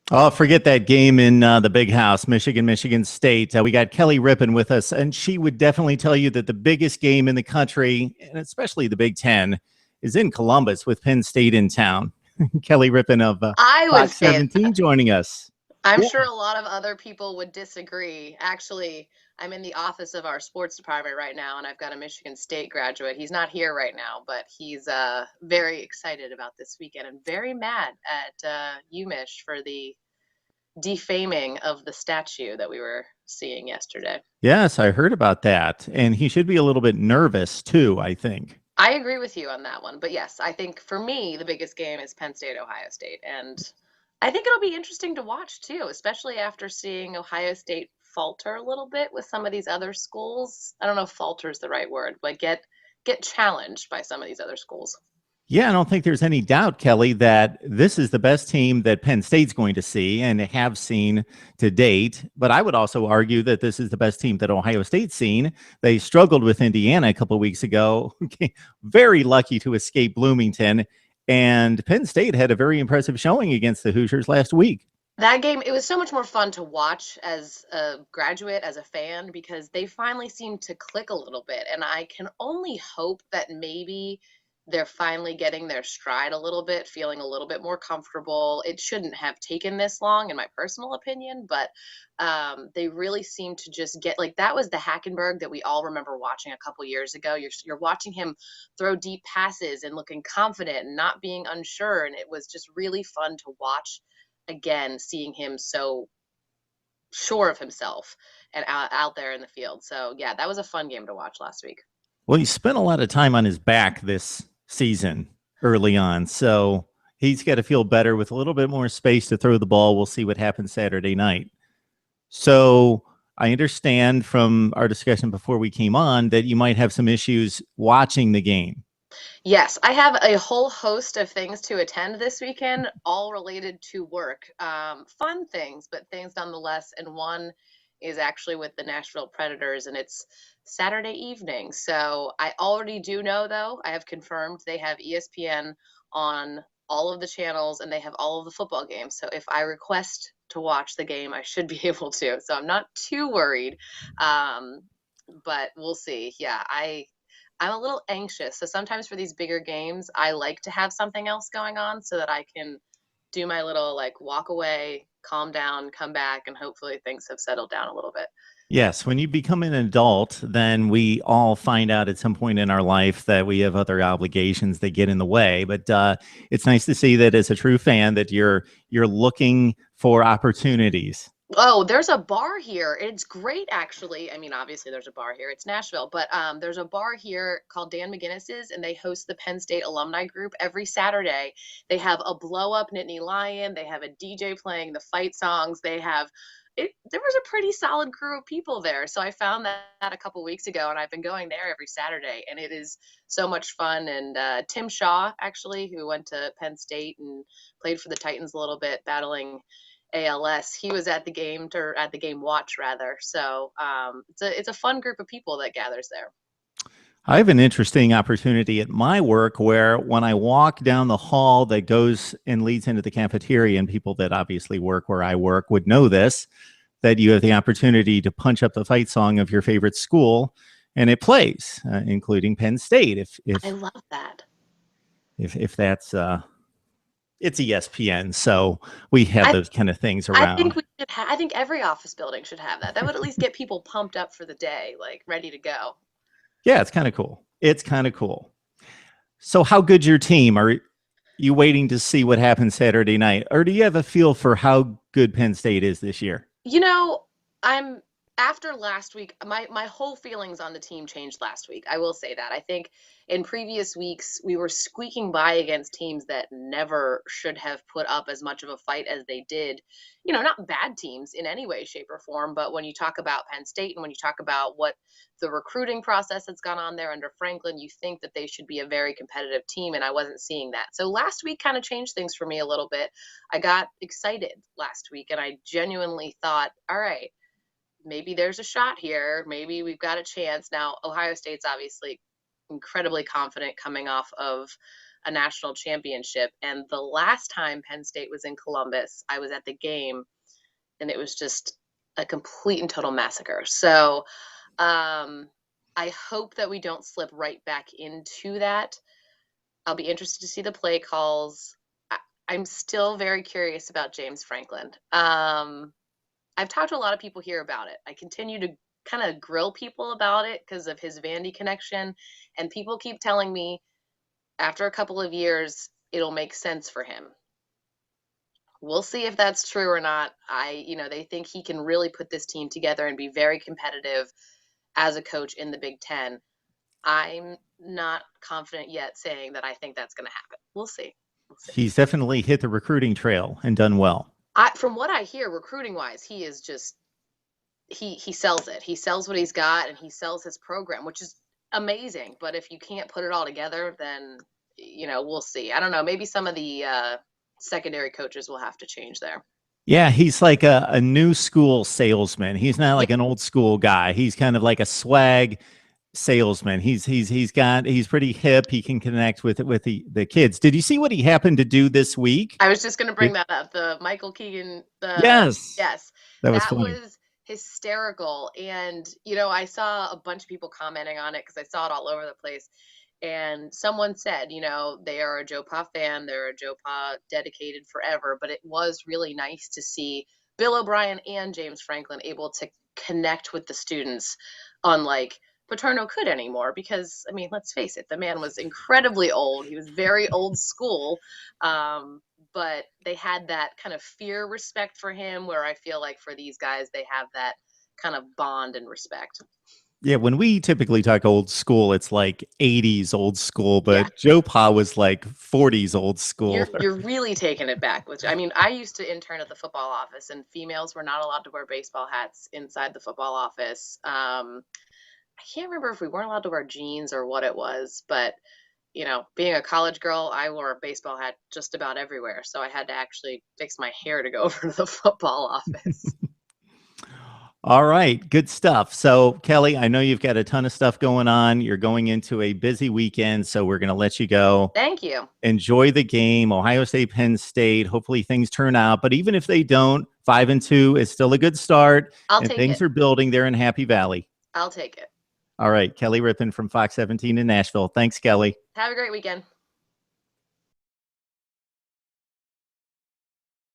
Oh, forget that game in the big house, Michigan State. We got Kelly Rippin with us, and she would definitely tell you that the biggest game in the country, and especially the Big Ten, is in Columbus with Penn State in town. Kelly Rippin of I would Fox say 17 joining us. I'm Yeah. sure a lot of other people would disagree. Actually, I'm in the office of our sports department right now, and I've got a Michigan State graduate. He's not here right now, but he's very excited about this weekend and very mad at UMich for the defaming of the statue that we were seeing yesterday. Yes, I heard about that. And he should be a little bit nervous too, I think. I agree with you on that one, but yes, I think for me the biggest game is Penn State Ohio State, and I think it'll be interesting to watch too, especially after seeing Ohio State falter a little bit with some of these other schools. I don't know if falter is the right word, but get challenged by some of these other schools. Yeah, I don't think there's any doubt, Kelly, that this is the best team that Penn State's going to see and have seen to date. But I would also argue that this is the best team that Ohio State's seen. They struggled with Indiana a couple of weeks ago, very lucky to escape Bloomington. And Penn State had a very impressive showing against the Hoosiers last week. That game, it was so much more fun to watch as a graduate, as a fan, because they finally seemed to click a little bit. And I can only hope that maybe they're finally getting their stride a little bit, feeling a little bit more comfortable. It shouldn't have taken this long, in my personal opinion, but they really seem to just get like that was the Hackenberg that we all remember watching a couple years ago. You're watching him throw deep passes and looking confident and not being unsure. And it was just really fun to watch again, seeing him so sure of himself and out there in the field. So yeah, that was a fun game to watch last week. Well, he spent a lot of time on his back this season early on. So he's got to feel better with a little bit more space to throw the ball. We'll see what happens Saturday night. So I understand from our discussion before we came on that you might have some issues watching the game. Yes, I have a whole host of things to attend this weekend, all related to work. Fun things, but things nonetheless. And one is actually with the Nashville Predators, and it's Saturday evening. So I already do know, though, I have confirmed they have ESPN on all of the channels and they have all of the football games. So if I request to watch the game, I should be able to. So I'm not too worried. Um, but we'll see. Yeah, I'm a little anxious. So sometimes for these bigger games, I like to have something else going on so that I can do my little like walk away, calm down, come back, and hopefully things have settled down a little bit. Yes, when you become an adult, then we all find out at some point in our life that we have other obligations that get in the way. But it's nice to see that as a true fan that you're looking for opportunities. Oh, there's a bar here. It's great, actually. I mean, obviously, there's a bar here. It's Nashville, but there's a bar here called Dan McGinnis's, and they host the Penn State alumni group every Saturday. They have a blow up Nittany Lion. They have a DJ playing the fight songs. They have it. There was a pretty solid crew of people there. So I found that a couple weeks ago, and I've been going there every Saturday, and it is so much fun. And Tim Shaw, actually, who went to Penn State and played for the Titans a little bit, battling ALS. He was at the game or at the game watch rather. So it's a fun group of people that gathers there. I have an interesting opportunity at my work where when I walk down the hall that goes and leads into the cafeteria, and people that obviously work where I work would know this, that you have the opportunity to punch up the fight song of your favorite school, and it plays, including Penn State. I love that. If that's it's ESPN, so we have I those kind of things I around. think I think every office building should have that. That would at least get people pumped up for the day, like ready to go. Yeah, it's kind of cool. It's kind of cool. So, how good's your team? Are you waiting to see what happens Saturday night, or do you have a feel for how good Penn State is this year? You know, I'm after last week, my whole feelings on the team changed last week. I will say that. I think in previous weeks we were squeaking by against teams that never should have put up as much of a fight as they did. You know, not bad teams in any way, shape, or form, but when you talk about Penn State and when you talk about what the recruiting process that's gone on there under Franklin, you think that they should be a very competitive team, and I wasn't seeing that. So last week kind of changed things for me a little bit. I got excited last week and I genuinely thought, all right, maybe there's a shot here. Maybe we've got a chance. Now, Ohio State's obviously incredibly confident coming off of a national championship. And the last time Penn State was in Columbus, I was at the game, and it was just a complete and total massacre. So I hope that we don't slip right back into that. I'll be interested to see the play calls. I'm still very curious about James Franklin. I've talked to a lot of people here about it. I continue to kind of grill people about it because of his Vandy connection, and people keep telling me after a couple of years it'll make sense for him. We'll see if that's true or not. They think he can really put this team together and be very competitive as a coach in the Big Ten. I'm not confident yet saying that I think that's going to happen. We'll see. He's definitely hit the recruiting trail and done well. From what I hear, recruiting wise, he is just he sells it. He sells what he's got, and he sells his program, which is amazing. But if you can't put it all together, then we'll see. I don't know. Maybe some of the secondary coaches will have to change there. Yeah, he's like a new school salesman. He's not like an old school guy. He's kind of like a swag salesman. He's pretty hip. He can connect with the kids. Did you see what he happened to do this week? I was just going to bring that up. The Michael Keegan. Yes. That was funny. Was hysterical. And I saw a bunch of people commenting on it because I saw it all over the place. And someone said, they are a Joe Pa fan. They're a Joe Pa dedicated forever. But it was really nice to see Bill O'Brien and James Franklin able to connect with the students unlike Paterno could anymore. Because, let's face it, the man was incredibly old. He was very old school. But they had that kind of fear respect for him, where I feel like for these guys, they have that kind of bond and respect. Yeah, when we typically talk old school, it's like 80s old school, but Joe Pa was like 40s old school. You're really taking it back. I used to intern at the football office, and females were not allowed to wear baseball hats inside the football office. I can't remember if we weren't allowed to wear jeans or what it was, but being a college girl, I wore a baseball hat just about everywhere. So I had to actually fix my hair to go over to the football office. All right, good stuff. So, Kelly, I know you've got a ton of stuff going on. You're going into a busy weekend, so we're going to let you go. Thank you. Enjoy the game. Ohio State, Penn State. Hopefully things turn out. But even if they don't, 5-2 is still a good start. I'll take it. Things are building there in Happy Valley. I'll take it. All right, Kelly Rippin from Fox 17 in Nashville. Thanks, Kelly. Have a great weekend.